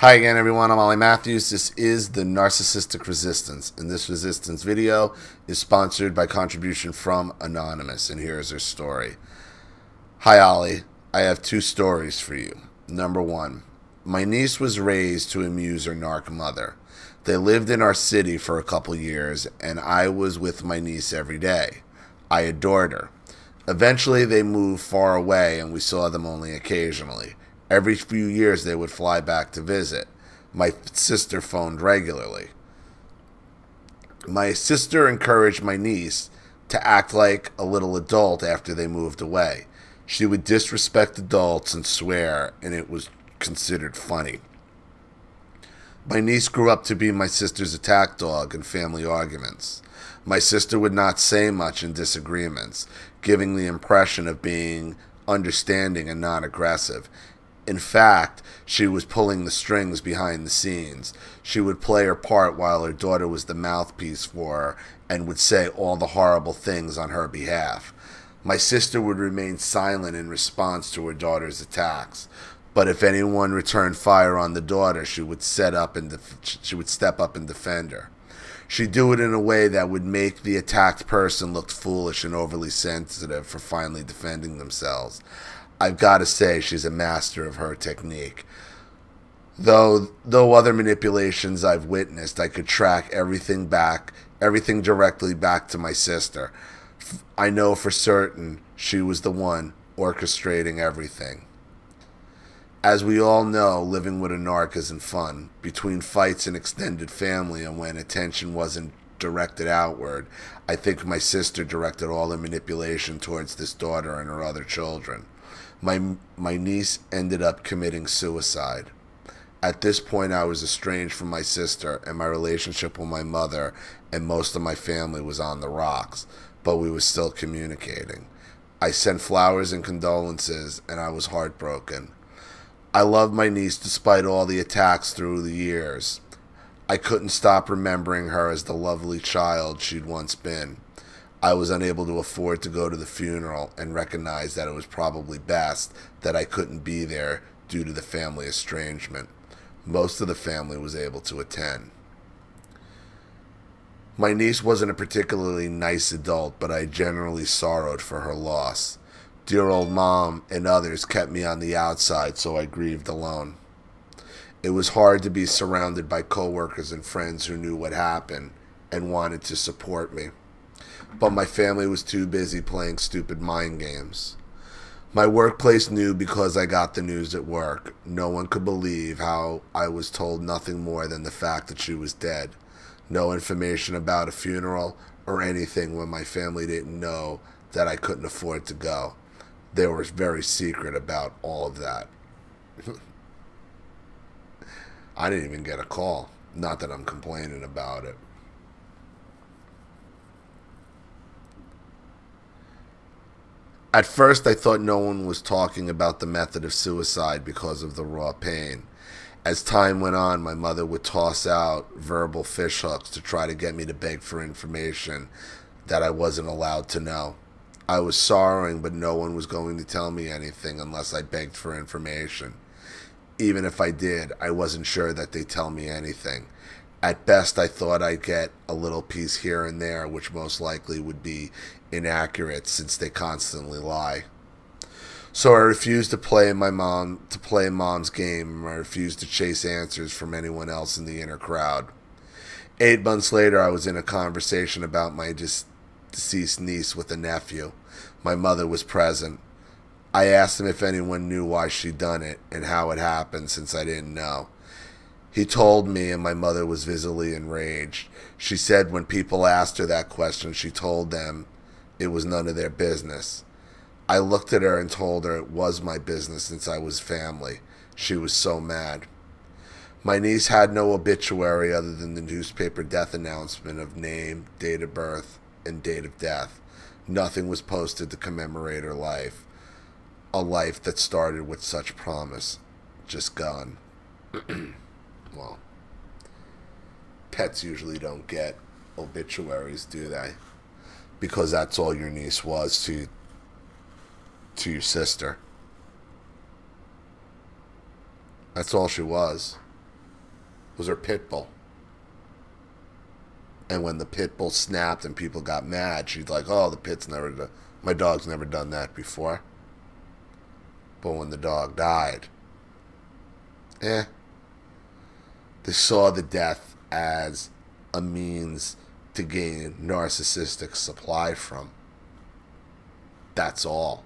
Hi again, everyone. I'm Ollie Matthews. This is the Narcissistic Resistance, and this resistance video is sponsored by contribution from Anonymous, and here is her story. Hi, Ollie. I have two stories for you. Number one, my niece was raised to amuse her narc mother. They lived in our city for a couple years, and I was with my niece every day. I adored her. Eventually, they moved far away, and we saw them only occasionally. Every few years, they would fly back to visit. My sister phoned regularly. My sister encouraged my niece to act like a little adult after they moved away. She would disrespect adults and swear, and it was considered funny. My niece grew up to be my sister's attack dog in family arguments. My sister would not say much in disagreements, giving the impression of being understanding and not aggressive. In fact, she was pulling the strings behind the scenes. She would play her part while her daughter was the mouthpiece for her and would say all the horrible things on her behalf. My sister would remain silent in response to her daughter's attacks, but if anyone returned fire on the daughter, she would step up and defend her. She'd do it in a way that would make the attacked person look foolish and overly sensitive for finally defending themselves. I've got to say, she's a master of her technique. Though other manipulations I've witnessed, I could track everything directly back to my sister. I know for certain she was the one orchestrating everything. As we all know, living with a narc isn't fun. Between fights and extended family and when attention wasn't directed outward, I think my sister directed all the manipulation towards this daughter and her other children. My niece ended up committing suicide. At this point, I was estranged from my sister, and my relationship with my mother and most of my family was on the rocks, but we were still communicating. I sent flowers and condolences, and I was heartbroken. I loved my niece despite all the attacks through the years. I couldn't stop remembering her as the lovely child she'd once been. I was unable to afford to go to the funeral and recognized that it was probably best that I couldn't be there due to the family estrangement. Most of the family was able to attend. My niece wasn't a particularly nice adult, but I generally sorrowed for her loss. Dear old mom and others kept me on the outside, so I grieved alone. It was hard to be surrounded by coworkers and friends who knew what happened and wanted to support me. But my family was too busy playing stupid mind games. My workplace knew because I got the news at work. No one could believe how I was told nothing more than the fact that she was dead. No information about a funeral or anything when my family didn't know that I couldn't afford to go. They were very secret about all of that. I didn't even get a call. Not that I'm complaining about it. At first, I thought no one was talking about the method of suicide because of the raw pain. As time went on, my mother would toss out verbal fishhooks to try to get me to beg for information that I wasn't allowed to know. I was sorrowing, but no one was going to tell me anything unless I begged for information. Even if I did, I wasn't sure that they'd tell me anything. At best, I thought I'd get a little piece here and there, which most likely would be inaccurate since they constantly lie. So I refused to play mom's game. I refused to chase answers from anyone else in the inner crowd. 8 months later, I was in a conversation about my deceased niece with a nephew. My mother was present. I asked him if anyone knew why she'd done it and how it happened, since I didn't know. He told me, and my mother was visibly enraged. She said when people asked her that question, she told them it was none of their business. I looked at her and told her it was my business since I was family. She was so mad. My niece had no obituary other than the newspaper death announcement of name, date of birth, and date of death. Nothing was posted to commemorate her life. A life that started with such promise. Just gone. Well, pets usually don't get obituaries, do they? Because that's all your niece was to your sister. That's all she was. was her pit bull. And when the pit bull snapped and people got mad, she's like, "Oh, my dog's never done that before." But when the dog died, they saw the death as a means to gain narcissistic supply from. That's all.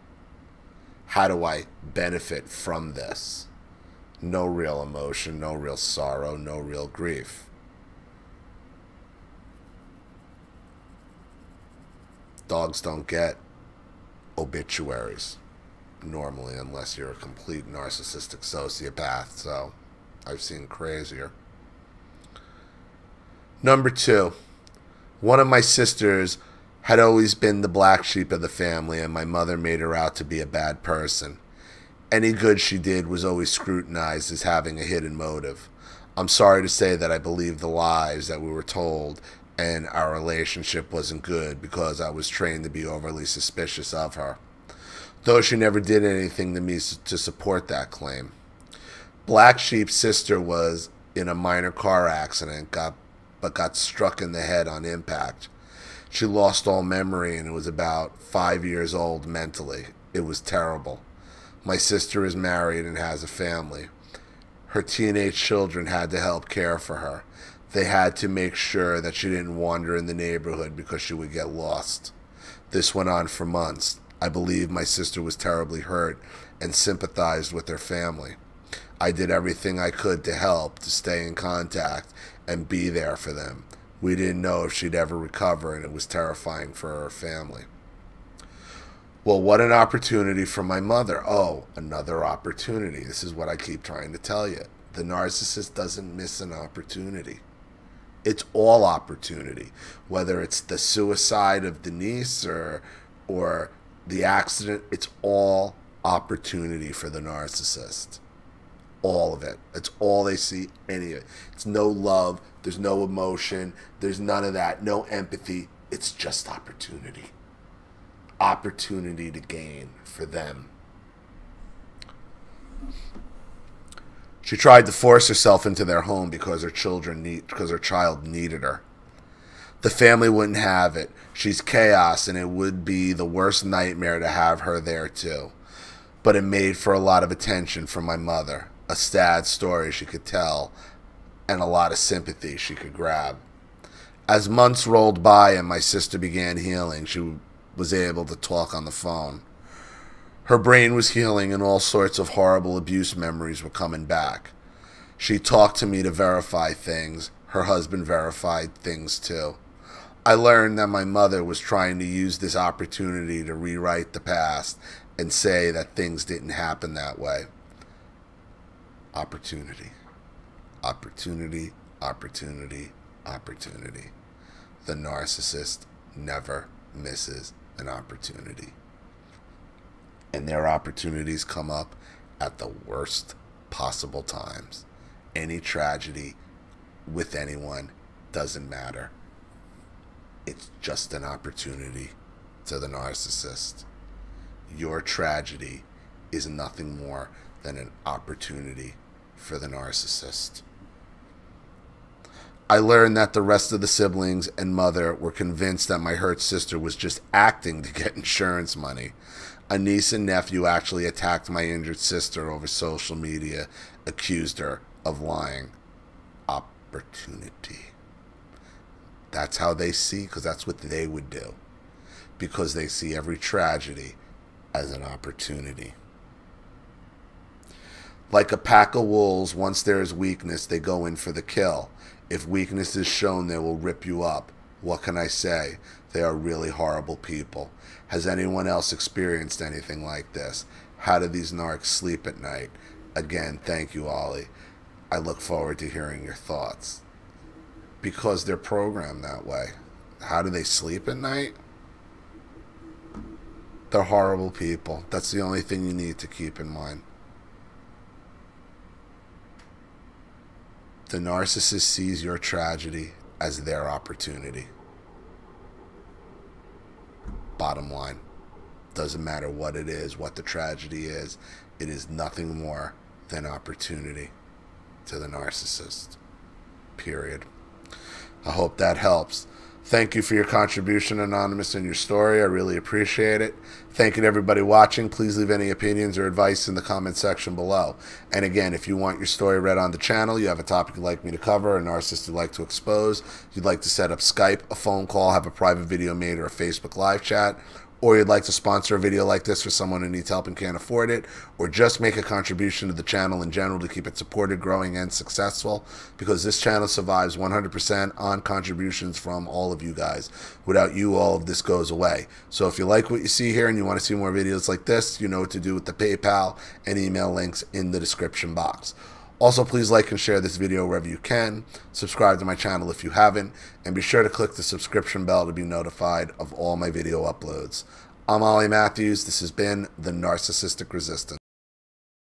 How do I benefit from this? No real emotion, no real sorrow, no real grief. Dogs don't get obituaries normally unless you're a complete narcissistic sociopath, so I've seen crazier. Number 2, one of my sisters had always been the black sheep of the family, and my mother made her out to be a bad person. Any good she did was always scrutinized as having a hidden motive. I'm sorry to say that I believed the lies that we were told, and our relationship wasn't good because I was trained to be overly suspicious of her, though she never did anything to me to support that claim. Black Sheep's sister was in a minor car accident, but got struck in the head on impact. She lost all memory and was about 5 years old mentally. It was terrible. My sister is married and has a family. Her teenage children had to help care for her. They had to make sure that she didn't wander in the neighborhood because she would get lost. This went on for months. I believe my sister was terribly hurt and sympathized with her family. I did everything I could to help, to stay in contact, and be there for them. We didn't know if she'd ever recover, and it was terrifying for her family. Well, what an opportunity for my mother. Oh, another opportunity. This is what I keep trying to tell you. The narcissist doesn't miss an opportunity. It's all opportunity. Whether it's the suicide of Denise or the accident, it's all opportunity for the narcissist. All of it. It's all they see, any of it. It's no love. There's no emotion. There's none of that. No empathy. It's just opportunity. Opportunity to gain for them. She tried to force herself into their home because her child needed her. The family wouldn't have it. She's chaos, and it would be the worst nightmare to have her there too. But it made for a lot of attention from my mother, a sad story she could tell, and a lot of sympathy she could grab. As months rolled by and my sister began healing, she was able to talk on the phone. Her brain was healing and all sorts of horrible abuse memories were coming back. She talked to me to verify things. Her husband verified things too. I learned that my mother was trying to use this opportunity to rewrite the past and say that things didn't happen that way. Opportunity. Opportunity, opportunity, opportunity. The narcissist never misses an opportunity. And their opportunities come up at the worst possible times. Any tragedy with anyone doesn't matter. It's just an opportunity to the narcissist. Your tragedy is nothing more than an opportunity for the narcissist. I learned that the rest of the siblings and mother were convinced that my hurt sister was just acting to get insurance money. A niece and nephew actually attacked my injured sister over social media, accused her of lying. Opportunity. That's how they see, because that's what they would do. Because they see every tragedy as an opportunity. Like a pack of wolves, once there is weakness, they go in for the kill. If weakness is shown, they will rip you up. What can I say? They are really horrible people. Has anyone else experienced anything like this? How do these narcs sleep at night? Again, thank you, Ollie. I look forward to hearing your thoughts. Because they're programmed that way. How do they sleep at night? They're horrible people. That's the only thing you need to keep in mind. The narcissist sees your tragedy as their opportunity. Bottom line. Doesn't matter what it is, what the tragedy is. It is nothing more than opportunity to the narcissist. period. I hope that helps. Thank you for your contribution, Anonymous, and your story. I really appreciate it. Thank you to everybody watching. Please leave any opinions or advice in the comment section below. And again, if you want your story read on the channel, you have a topic you'd like me to cover, a narcissist you'd like to expose, you'd like to set up Skype, a phone call, have a private video made, or a Facebook live chat, or you'd like to sponsor a video like this for someone who needs help and can't afford it, or just make a contribution to the channel in general to keep it supported, growing, and successful, because this channel survives 100% on contributions from all of you guys. Without you, all of this goes away. So if you like what you see here and you want to see more videos like this, you know what to do with the PayPal and email links in the description box. Also, please like and share this video wherever you can. Subscribe to my channel if you haven't. And be sure to click the subscription bell to be notified of all my video uploads. I'm Ollie Matthews. This has been The Narcissistic Resistance.